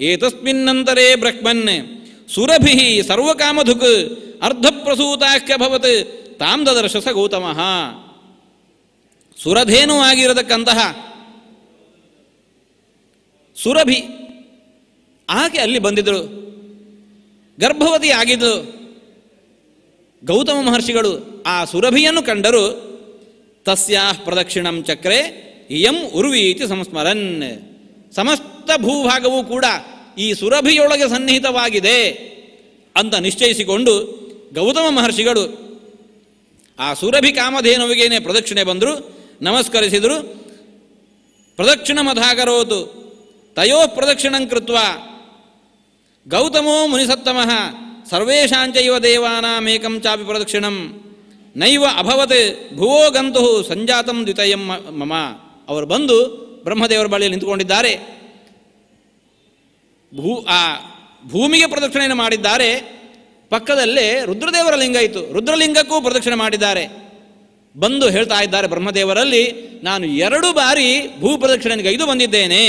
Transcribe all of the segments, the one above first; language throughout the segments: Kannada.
ಏತಸ್ಮಿನ್ನಂತರೇ ಬ್ರಹ್ಮನ್ ಸುರಭಿಃ ಸರ್ವಕಾಮಧುಕ್ ಅರ್ಧಪ್ರಸೂತಾಖ್ಯಭವತ್ ತಾಂ ದದರ್ಶ ಸ ಗೌತಮಃ. ಸುರಧೇನು ಆಗಿರತಕ್ಕಂತಹ ಸುರಭಿ ಆಕೆ ಅಲ್ಲಿ ಬಂದಿದ್ದರು, ಗರ್ಭವತಿ ಆಗಿದ್ದರು. ಗೌತಮ ಮಹರ್ಷಿಗಳು ಆ ಸುರಭಿಯನ್ನು ಕಂಡರು. ತಸ್ಯಾಃ ಪ್ರದಕ್ಷಿಣಂ ಚಕ್ರೆ ಇಯಂ ಉರ್ವೀತಿ ಸಂಸ್ಮರನ್. ಸಮಸ್ತ ಭೂಭಾಗವೂ ಕೂಡ ಈ ಸುರಭಿಯೊಳಗೆ ಸನ್ನಿಹಿತವಾಗಿದೆ ಅಂತ ನಿಶ್ಚಯಿಸಿಕೊಂಡು ಗೌತಮ ಮಹರ್ಷಿಗಳು ಆ ಸುರಭಿ ಕಾಮಧೇನುವಿಗೇನೆ ಪ್ರದಕ್ಷಿಣೆ ಬಂದರು, ನಮಸ್ಕರಿಸಿದರು. ಪ್ರದಕ್ಷಿಣಮಧಾಕರೋತು ತಯೋ ಪ್ರದಕ್ಷಿಣಂ ಕೃತ್ವ ಗೌತಮೋ ಮುನಿಸತ್ತಮಃ ಸರ್ವೇಷಾಂಚೈವ ದೇವಾನಾಮೇಕಂ ಚಾಪಿ ಪ್ರದಕ್ಷಿಣಂ ನೈವ ಅಭವತ್ ಭುವೋ ಗಂತು ಸಂಜಾತಂ ದ್ವಿತಯಂ ಮಮ. ಅವರು ಬಂದು ಬ್ರಹ್ಮದೇವರ ಬಳಿಯಲ್ಲಿ ನಿಂತುಕೊಂಡಿದ್ದಾರೆ. ಭೂಮಿಗೆ ಪ್ರದಕ್ಷಿಣೆಯನ್ನು ಮಾಡಿದ್ದಾರೆ. ಪಕ್ಕದಲ್ಲೇ ರುದ್ರದೇವರ ಲಿಂಗ ಇತ್ತು, ರುದ್ರಲಿಂಗಕ್ಕೂ ಪ್ರದಕ್ಷಿಣೆ ಮಾಡಿದ್ದಾರೆ. ಬಂದು ಹೇಳ್ತಾ ಇದ್ದಾರೆ ಬ್ರಹ್ಮದೇವರಲ್ಲಿ, ನಾನು 2 ಬಾರಿ ಭೂ ಪ್ರದಕ್ಷಿಣೆಗೆ ಗೈದು ಬಂದಿದ್ದೇನೆ.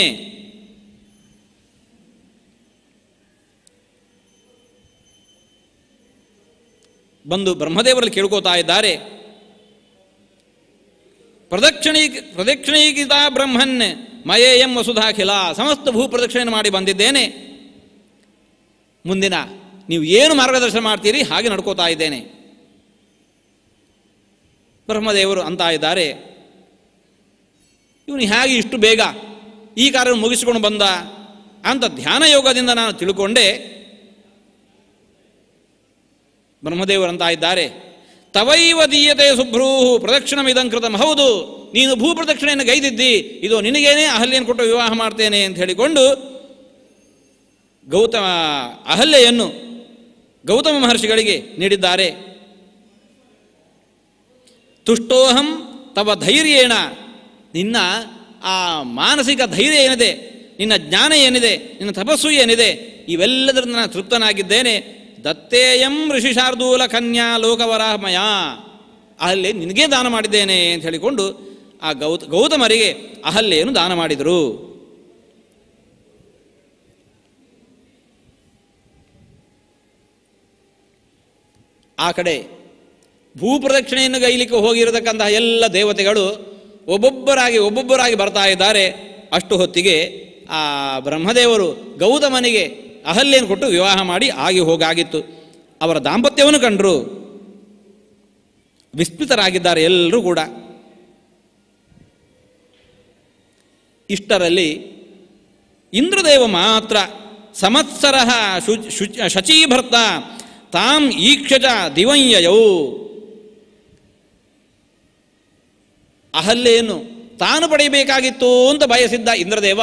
ಬಂದು ಬ್ರಹ್ಮದೇವರಲ್ಲಿ ಕೇಳ್ಕೋತಾ ಇದ್ದಾರೆ, ಪ್ರದಕ್ಷಿಣೀಕೃತ ಬ್ರಹ್ಮನ್ ಮಯೇಯಂ ವಸುಧಾಖಿಲ. ಸಮಸ್ತ ಭೂ ಪ್ರದಕ್ಷಿಣೆಯನ್ನು ಮಾಡಿ ಬಂದಿದ್ದೇನೆ. ಮುಂದಿನ ನೀವು ಏನು ಮಾರ್ಗದರ್ಶನ ಮಾಡ್ತೀರಿ ಹಾಗೆ ನಡ್ಕೋತಾ ಇದ್ದೇನೆ. ಬ್ರಹ್ಮದೇವರು ಅಂತ ಇದ್ದಾರೆ, ಇವನು ಹೇಗೆ ಇಷ್ಟು ಬೇಗ ಈ ಕಾರ್ಯವನ್ನು ಮುಗಿಸಿಕೊಂಡು ಬಂದ ಅಂತ ಧ್ಯಾನ ಯೋಗದಿಂದ ನಾನು ತಿಳ್ಕೊಂಡೆ. ಬ್ರಹ್ಮದೇವರು ಅಂತ ಇದ್ದಾರೆ, ತವೈವ ದೀಯತೆ ಸುಭ್ರೂ ಪ್ರದಕ್ಷಿಣಮಿದಂ ಕೃತಂ. ಹೌದು, ನೀನು ಭೂ ಪ್ರದಕ್ಷಿಣೆಯನ್ನು ಗೈದಿದ್ದಿ, ಇದು ನಿನಗೇನೆ ಅಹಲ್ಯೆಯನ್ನು ಕೊಟ್ಟು ವಿವಾಹ ಮಾಡ್ತೇನೆ ಅಂತ ಹೇಳಿಕೊಂಡು ಅಹಲ್ಯೆಯನ್ನು ಗೌತಮ ಮಹರ್ಷಿಗಳಿಗೆ ನೀಡಿದ್ದಾರೆ. ತುಷ್ಟೋಹಂ ತವ ಧೈರ್ಯೇಣ, ನಿನ್ನ ಆ ಮಾನಸಿಕ ಧೈರ್ಯ ಏನಿದೆ, ನಿನ್ನ ಜ್ಞಾನ ಏನಿದೆ, ನಿನ್ನ ತಪಸ್ಸು ಏನಿದೆ, ಇವೆಲ್ಲದರಿಂದ ನಾನು ತೃಪ್ತನಾಗಿದ್ದೇನೆ. ದತ್ತೇಯಂ ಋಷಿಶಾರ್ದೂಲ ಕನ್ಯಾ ಲೋಕವರಾಮಯ, ಅಹಲ್ಯೆ ನಿನಗೇ ದಾನ ಮಾಡಿದ್ದೇನೆ ಅಂತ ಹೇಳಿಕೊಂಡು ಆ ಗೌತಮರಿಗೆ ಅಹಲ್ಯೆಯನ್ನು ದಾನ ಮಾಡಿದರು. ಆ ಕಡೆ ಭೂಪ್ರದಕ್ಷಿಣೆಯನ್ನು ಗೈಲಿಕ್ಕೆ ಹೋಗಿರತಕ್ಕಂತಹ ಎಲ್ಲ ದೇವತೆಗಳು ಒಬ್ಬೊಬ್ಬರಾಗಿ ಬರ್ತಾ ಇದ್ದಾರೆ. ಅಷ್ಟು ಹೊತ್ತಿಗೆ ಆ ಬ್ರಹ್ಮದೇವರು ಗೌತಮನಿಗೆ ಅಹಲ್ಯೆಯನ್ನು ಕೊಟ್ಟು ವಿವಾಹ ಮಾಡಿ ಹೋಗಾಗಿತ್ತು. ಅವರ ದಾಂಪತ್ಯವನ್ನು ಕಂಡರು, ವಿಸ್ಮಿತರಾಗಿದ್ದಾರೆ ಎಲ್ಲರೂ ಕೂಡ. ಇಷ್ಟರಲ್ಲಿ ಇಂದ್ರದೇವ ಮಾತ್ರ ಸಂವತ್ಸರ ಶಚೀಭರ್ತ ತಾಂ ಈಕ್ಷಜ ದಿವಂಯಯೌ. ಅಹಲ್ಯೆಯನ್ನು ತಾನು ಪಡೆಯಬೇಕಾಗಿತ್ತು ಅಂತ ಬಯಸಿದ್ದ ಇಂದ್ರದೇವ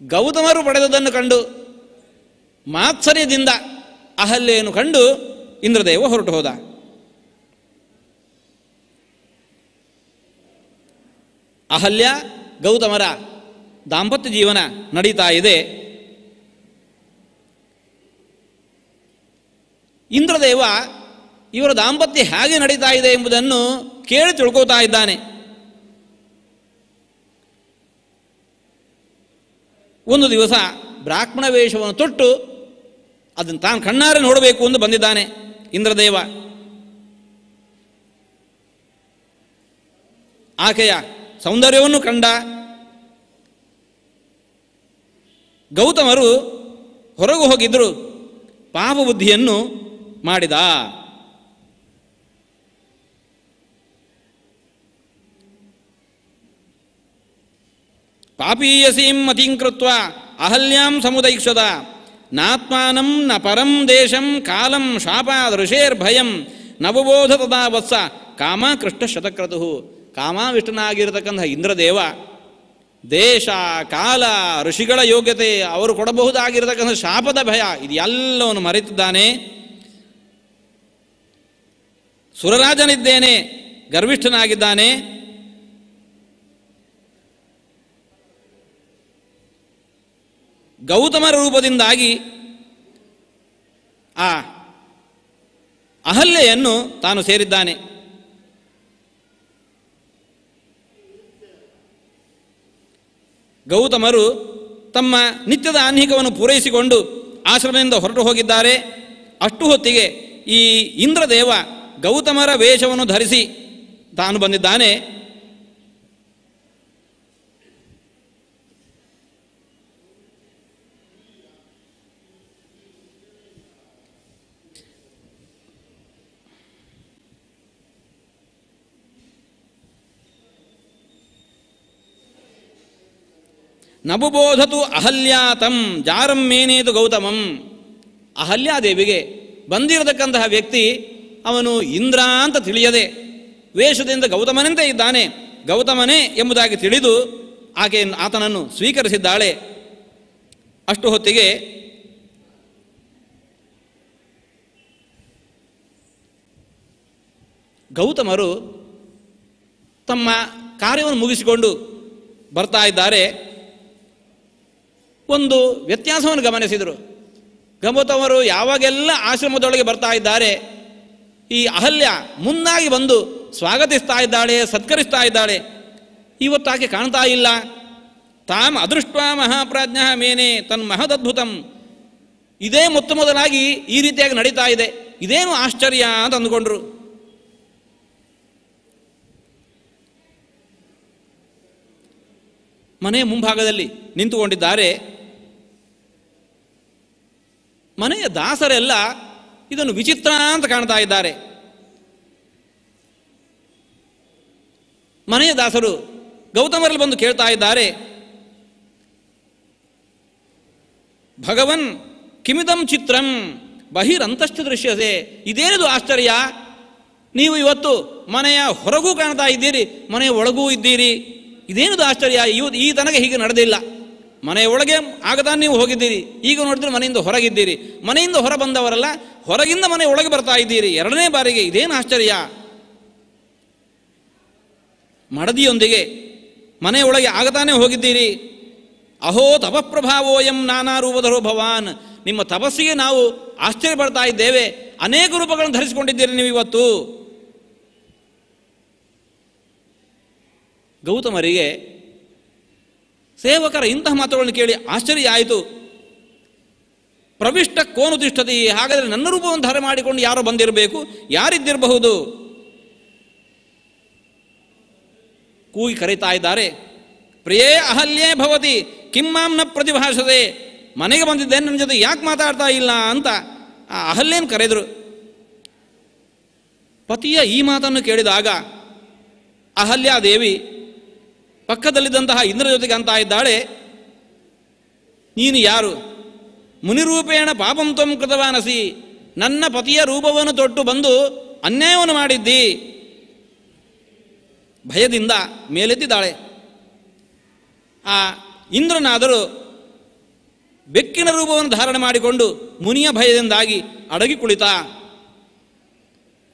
ಗೌತಮರು ಪಡೆದದನ್ನು ಕಂಡು ಮಾತ್ಸರ್ಯದಿಂದ ಅಹಲ್ಯೆಯನ್ನು ಕಂಡು ಇಂದ್ರದೇವ ಹೊರಟು ಹೋದ. ಅಹಲ್ಯ ಗೌತಮರ ದಾಂಪತ್ಯ ಜೀವನ ನಡೀತಾ ಇದೆ. ಇಂದ್ರದೇವ ಇವರ ದಾಂಪತ್ಯ ಹೇಗೆ ನಡೀತಾ ಇದೆ ಎಂಬುದನ್ನು ಕೇಳಿ ತಿಳ್ಕೋತಾ ಇದ್ದಾನೆ. ಒಂದು ದಿವಸ ಬ್ರಾಹ್ಮಣ ವೇಷವನ್ನು ತೊಟ್ಟು ಅದನ್ನು ತಾನು ಕಣ್ಣಾರೆ ನೋಡಬೇಕು ಎಂದು ಬಂದಿದ್ದಾನೆ ಇಂದ್ರದೇವ. ಆಕೆಯ ಸೌಂದರ್ಯವನ್ನು ಕಂಡ. ಗೌತಮರು ಹೊರಗೆ ಹೋಗಿದ್ದರು, ಪಾಪ ಬುದ್ಧಿಯನ್ನು ಮಾಡಿದ. ಪಾಪೀಯಸೀಂ ಮತಿಂ ಕೃತ್ವ ಅಹಲ್ಯಾಂ ಸಮುದೈಕ್ಷದ ನಾತ್ಮಾನಂ ನ ಪರಂ ದೇಶಂ ಕಾಲಂ ಶಾಪಾದ್ ಋಷೇರ್ಭಯಂ ನವಬೋಧ ತದಾ ವತ್ಸ ಕಾಮ ಕೃಷ್ಣ ಶತಕ್ರತು. ಕಾಮಾವಿಷ್ಟನಾಗಿರತಕ್ಕಂಥ ಇಂದ್ರದೇವ ದೇಶ ಕಾಲ ಋಷಿಗಳ ಯೋಗ್ಯತೆ ಅವರು ಕೊಡಬಹುದಾಗಿರತಕ್ಕಂಥ ಶಾಪದ ಭಯ ಇದು ಎಲ್ಲವನ್ನು ಮರೆತಿದ್ದಾನೆ. ಸುರರಾಜನಿದ್ದೇನೆ, ಗರ್ವಿಷ್ಠನಾಗಿದ್ದಾನೆ. ಗೌತಮರ ರೂಪದಿಂದಾಗಿ ಆ ಅಹಲ್ಯೆಯನ್ನು ತಾನು ಸೇರಿದ್ದಾನೆ. ಗೌತಮರು ತಮ್ಮ ನಿತ್ಯದ ಆಹ್ನಿಕವನ್ನು ಪೂರೈಸಿಕೊಂಡು ಆಶ್ರಮದಿಂದ ಹೊರಟು ಹೋಗಿದ್ದಾರೆ. ಅಷ್ಟು ಹೊತ್ತಿಗೆ ಈ ಇಂದ್ರದೇವ ಗೌತಮರ ವೇಷವನ್ನು ಧರಿಸಿ ತಾನು ಬಂದಿದ್ದಾನೆ. ನಬುಬೋಧತು ಅಹಲ್ಯಾತಂ ಜಾರಂ ಮೇನೇತು ಗೌತಮಂ. ಅಹಲ್ಯಾದೇವಿಗೆ ಬಂದಿರತಕ್ಕಂತಹ ವ್ಯಕ್ತಿ ಅವನು ಇಂದ್ರ ಅಂತ ತಿಳಿಯದೆ ವೇಷದಿಂದ ಗೌತಮನಂತೆ ಇದ್ದಾನೆ, ಗೌತಮನೇ ಎಂಬುದಾಗಿ ತಿಳಿದು ಆತನನ್ನು ಸ್ವೀಕರಿಸಿದ್ದಾಳೆ. ಅಷ್ಟು ಹೊತ್ತಿಗೆ ಗೌತಮರು ತಮ್ಮ ಕಾರ್ಯವನ್ನು ಮುಗಿಸಿಕೊಂಡು ಬರ್ತಾ ಇದ್ದಾರೆ. ಒಂದು ವ್ಯತ್ಯಾಸವನ್ನು ಗಮನಿಸಿದರು. ಗೌತಮರು ಯಾವಾಗೆಲ್ಲ ಆಶ್ರಮದೊಳಗೆ ಬರ್ತಾ ಇದ್ದಾರೆ, ಈ ಅಹಲ್ಯ ಮುಂದಾಗಿ ಬಂದು ಸ್ವಾಗತಿಸ್ತಾ ಇದ್ದಾಳೆ, ಸತ್ಕರಿಸ್ತಾ ಇದ್ದಾಳೆ. ಇವತ್ತು ಆಕೆ ಕಾಣ್ತಾ ಇಲ್ಲ. ತಾಮ್ ಅದೃಷ್ಟ ಮಹಾಪ್ರಾಜ್ಞ ಮೇನೆ ತನ್ಮಹದದ್ಭುತಂ. ಇದೇ ಮೊತ್ತ ಮೊದಲಾಗಿ ಈ ರೀತಿಯಾಗಿ ನಡೀತಾ ಇದೆ, ಇದೇನು ಆಶ್ಚರ್ಯ ಅಂತ ಅಂದುಕೊಂಡ್ರು. ಮನೆಯ ಮುಂಭಾಗದಲ್ಲಿ ನಿಂತುಕೊಂಡಿದ್ದಾರೆ. ಮನೆಯ ದಾಸರೆಲ್ಲ ಇದನ್ನು ವಿಚಿತ್ರ ಅಂತ ಕಾಣ್ತಾ ಇದ್ದಾರೆ. ಮನೆಯ ದಾಸರು ಗೌತಮರಲ್ಲಿ ಬಂದು ಕೇಳ್ತಾ ಇದ್ದಾರೆ, ಭಗವನ್ ಕಿಮಿದಂ ಚಿತ್ರಂ ಬಹಿರಂತಶ್ಚ ದೃಶ್ಯಸೆ. ಇದೇನಿದು ಆಶ್ಚರ್ಯ, ನೀವು ಇವತ್ತು ಮನೆಯ ಹೊರಗೂ ಕಾಣ್ತಾ ಇದ್ದೀರಿ, ಮನೆಯ ಒಳಗೂ ಇದ್ದೀರಿ, ಇದೇನಿದು ಆಶ್ಚರ್ಯ, ಈ ತನಕ ಹೀಗೆ ನಡೆದಿಲ್ಲ. ಮನೆಯ ಒಳಗೆ ಆಗತಾನೆ ನೀವು ಹೋಗಿದ್ದೀರಿ, ಈಗ ನೋಡಿದ್ರೆ ಮನೆಯಿಂದ ಹೊರಗಿದ್ದೀರಿ, ಮನೆಯಿಂದ ಹೊರ ಬಂದವರಲ್ಲ, ಹೊರಗಿಂದ ಮನೆ ಒಳಗೆ ಬರ್ತಾ ಇದ್ದೀರಿ, ಎರಡನೇ ಬಾರಿಗೆ, ಇದೇನು ಆಶ್ಚರ್ಯ. ಮಡದಿಯೊಂದಿಗೆ ಮನೆಯೊಳಗೆ ಆಗತಾನೆ ಹೋಗಿದ್ದೀರಿ. ಅಹೋ ತಪಃಪ್ರಭಾವೋಯಂ ನಾನಾ ರೂಪಧರೋ ಭವಾನ್. ನಿಮ್ಮ ತಪಸ್ಸಿಗೆ ನಾವು ಆಶ್ಚರ್ಯ ಪಡ್ತಾ ಇದ್ದೇವೆ, ಅನೇಕ ರೂಪಗಳನ್ನು ಧರಿಸಿಕೊಂಡಿದ್ದೀರಿ ನೀವು ಇವತ್ತು. ಗೌತಮರಿಗೆ ಸೇವಕರ ಇಂತಹ ಮಾತುಗಳನ್ನು ಕೇಳಿ ಆಶ್ಚರ್ಯ ಆಯಿತು. ಪ್ರವಿಷ್ಟ ಕೋನು ತಿಷ್ಠತಿ, ಹಾಗಾದರೆ ನನ್ನ ರೂಪವನ್ನು ಧಾರೆ ಮಾಡಿಕೊಂಡು ಯಾರೋ ಬಂದಿರಬೇಕು, ಯಾರಿದ್ದಿರಬಹುದು? ಕೂಗಿ ಕರೀತಾ ಇದ್ದಾರೆ, ಪ್ರಿಯೇ ಅಹಲ್ಯೇ ಭವತಿ ಕಿಮ್ಮಾಂ ನ ಪ್ರತಿಭಾಷತೆ. ಮನೆಗೆ ಬಂದಿದ್ದೇನೆ, ನನ್ನ ಜೊತೆ ಯಾಕೆ ಮಾತಾಡ್ತಾ ಇಲ್ಲ ಅಂತ ಆ ಅಹಲ್ಯೇನು ಕರೆದರು. ಪತಿಯ ಈ ಮಾತನ್ನು ಕೇಳಿದಾಗ ಅಹಲ್ಯಾದೇವಿ ಪಕ್ಕದಲ್ಲಿದ್ದಂತಹ ಇಂದ್ರ ಜೊತೆಗೆ ಅಂತ ಇದ್ದಾಳೆ, ನೀನು ಯಾರು? ಮುನಿರೂಪೇಣ ಪಾಪಂ ತ್ವಂ ಕೃತವಾನಸಿ. ನನ್ನ ಪತಿಯ ರೂಪವನ್ನು ತೊಟ್ಟು ಬಂದು ಅನ್ಯಾಯವನ್ನು ಮಾಡಿದ್ದಿ. ಭಯದಿಂದ ಮೇಲೆದ್ದಿದ್ದಾಳೆ. ಆ ಇಂದ್ರನಾದರೂ ಬೆಕ್ಕಿನ ರೂಪವನ್ನು ಧಾರಣೆ ಮಾಡಿಕೊಂಡು ಮುನಿಯ ಭಯದಿಂದಾಗಿ ಅಡಗಿ ಕುಳಿತ.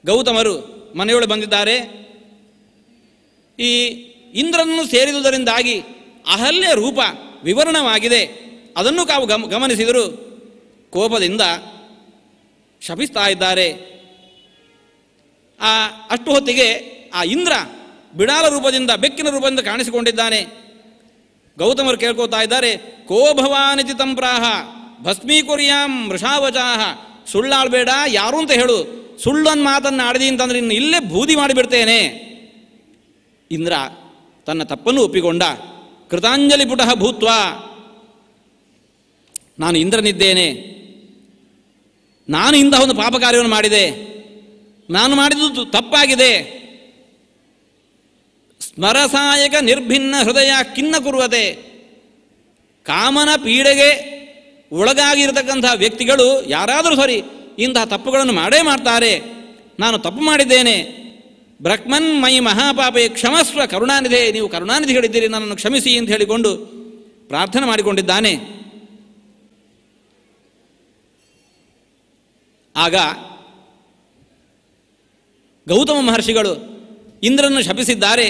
ಗೌತಮರು ಮನೆಯೊಳಗೆ ಬಂದಿದ್ದಾರೆ. ಈ ಇಂದ್ರನನ್ನು ಸೇರಿದುದರಿಂದಾಗಿ ಅಹಲ್ಯ ರೂಪ ವಿವರಣವಾಗಿದೆ. ಅದನ್ನು ತಾವು ಗಮನಿಸಿದರು. ಕೋಪದಿಂದ ಶಪಿಸ್ತಾ ಇದ್ದಾರೆ. ಅಷ್ಟು ಹೊತ್ತಿಗೆ ಆ ಇಂದ್ರ ಬಿಡಾಲ ರೂಪದಿಂದ ಬೆಕ್ಕಿನ ರೂಪದಿಂದ ಕಾಣಿಸಿಕೊಂಡಿದ್ದಾನೆ. ಗೌತಮರು ಕೇಳ್ಕೋತಾ ಇದ್ದಾರೆ, ಕೋ ಭವಾನಿತಿ ತಂಪ್ರಾಹ ಭಸ್ಮೀಕುರ್ಯಾಂ ವೃಷಾವಚಾಹ. ಸುಳ್ಳಾಡಬೇಡ, ಯಾರು ಅಂತ ಹೇಳು. ಸುಳ್ಳೊಂದು ಮಾತನ್ನು ಆಡಿದಿ ಅಂತಂದ್ರೆ ಇನ್ನು ಇಲ್ಲೇ ಬೂದಿ ಮಾಡಿಬಿಡ್ತೇನೆ. ಇಂದ್ರ ತನ್ನ ತಪ್ಪನ್ನು ಒಪ್ಪಿಕೊಂಡ. ಕೃತಾಂಜಲಿ ಪುಟಃ ಭೂತ್ವ, ನಾನು ಇಂದ್ರನಿದ್ದೇನೆ, ನಾನು ಇಂತಹ ಒಂದು ಪಾಪ ಕಾರ್ಯವನ್ನು ಮಾಡಿದೆ, ನಾನು ಮಾಡಿದ್ದು ತಪ್ಪಾಗಿದೆ. ಸ್ಮರಸಾಯಕ ನಿರ್ಭಿನ್ನ ಹೃದಯ ಖಿನ್ನ ಕುರುವತೆ. ಕಾಮನ ಪೀಡೆಗೆ ಒಳಗಾಗಿರತಕ್ಕಂತಹ ವ್ಯಕ್ತಿಗಳು ಯಾರಾದರೂ ಸರಿ ಇಂತಹ ತಪ್ಪುಗಳನ್ನು ಮಾಡೇ ಮಾಡ್ತಾರೆ. ನಾನು ತಪ್ಪು ಮಾಡಿದ್ದೇನೆ. ಬ್ರಹ್ಮನ್ ಮೈ ಮಹಾಪಾಪೆ ಕ್ಷಮಸ್ವ ಕರುಣಾನಿಧೆ. ನೀವು ಕರುಣಾನಿಧಿಗಳಿದ್ದೀರಿ, ನನ್ನನ್ನು ಕ್ಷಮಿಸಿ ಅಂತ ಹೇಳಿಕೊಂಡು ಪ್ರಾರ್ಥನೆ ಮಾಡಿಕೊಂಡಿದ್ದಾನೆ. ಆಗ ಗೌತಮ ಮಹರ್ಷಿಗಳು ಇಂದ್ರನನ್ನು ಶಪಿಸಿದ್ದಾರೆ.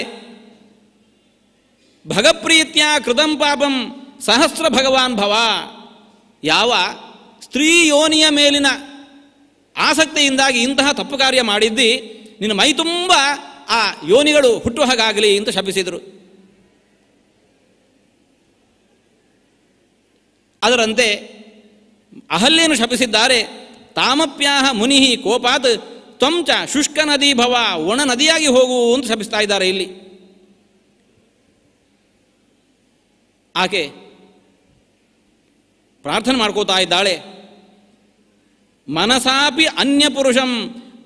ಭಗಪ್ರೀತ್ಯ ಕೃತಂ ಪಾಪಂ ಸಹಸ್ರ ಭಗವಾನ್ ಭವ. ಯಾವ ಸ್ತ್ರೀ ಯೋನಿಯ ಮೇಲಿನ ಆಸಕ್ತಿಯಿಂದಾಗಿ ಇಂತಹ ತಪ್ಪು ಕಾರ್ಯ ಮಾಡಿದ್ದಿ, ನಿನ್ನ ಮೈ ತುಂಬ ಆ ಯೋನಿಗಳು ಹುಟ್ಟುವ ಹಾಗಾಗಲಿ ಅಂತ ಶಪಿಸಿದರು. ಅದರಂತೆ ಅಹಲ್ಯನು ಶಪಿಸಿದ್ದಾರೆ. ತಾಮಪ್ಯಾಹ ಮುನಿ ಕೋಪಾತ್ ತ್ವಂಚ ಶುಷ್ಕ ನದಿ ಭವ, ಒಣ ನದಿಯಾಗಿ ಹೋಗು ಅಂತ ಶಪಿಸ್ತಾ ಇದ್ದಾರೆ ಇಲ್ಲಿ. ಆಕೆ ಪ್ರಾರ್ಥನೆ ಮಾಡ್ಕೋತಾ ಇದ್ದಾಳೆ. ಮನಸಾಪಿ ಅನ್ಯ ಪುರುಷಂ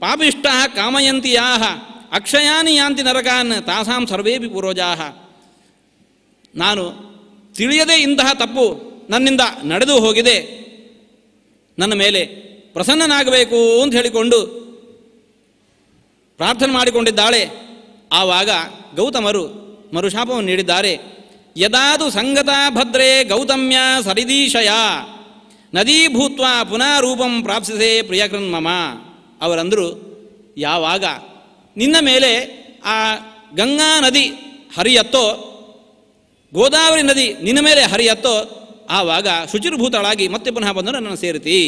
ಪಾಪಿಷ್ಟ ಕಾಮಯಂತಿ ಯಾಹ ಅಕ್ಷಯಾನಿ ಯಾಂತಿ ನರಕಾನ್ ತಾಸಾಂ ಸರ್ವೇಪಿ ಪೂರ್ವಜಾಹ. ನಾನು ತಿಳಿಯದೇ ಇಂತಹ ತಪ್ಪು ನನ್ನಿಂದ ನಡೆದು ಹೋಗಿದೆ, ನನ್ನ ಮೇಲೆ ಪ್ರಸನ್ನನಾಗಬೇಕು ಅಂತ ಹೇಳಿಕೊಂಡು ಪ್ರಾರ್ಥನೆ ಮಾಡಿಕೊಂಡಿದ್ದಾಳೆ. ಆವಾಗ ಗೌತಮರು ಮರುಶಾಪವನ್ನು ನೀಡಿದ್ದಾರೆ. ಯದಾದು ಸಂಗತ ಭದ್ರೇ ಗೌತಮ್ಯ ಸರಿದೀಶಯ ನದೀ ಭೂತ್ವ ಪುನಃ ರೂಪಂ ಪ್ರಾಪ್ಸಿಸೆ ಪ್ರಿಯಕೃನ್ ಮಮ. ಅವರಂದರು, ಯಾವಾಗ ನಿನ್ನ ಮೇಲೆ ಆ ಗಂಗಾ ನದಿ ಹರಿಯತ್ತೋ, ಗೋದಾವರಿ ನದಿ ನಿನ್ನ ಮೇಲೆ ಹರಿಯತ್ತೋ, ಆವಾಗ ಶುಚಿರ್ಭೂತಳಾಗಿ ಮತ್ತೆ ಪುನಃ ಬಂದು ನನ್ನನ್ನು ಸೇರಿತಿ.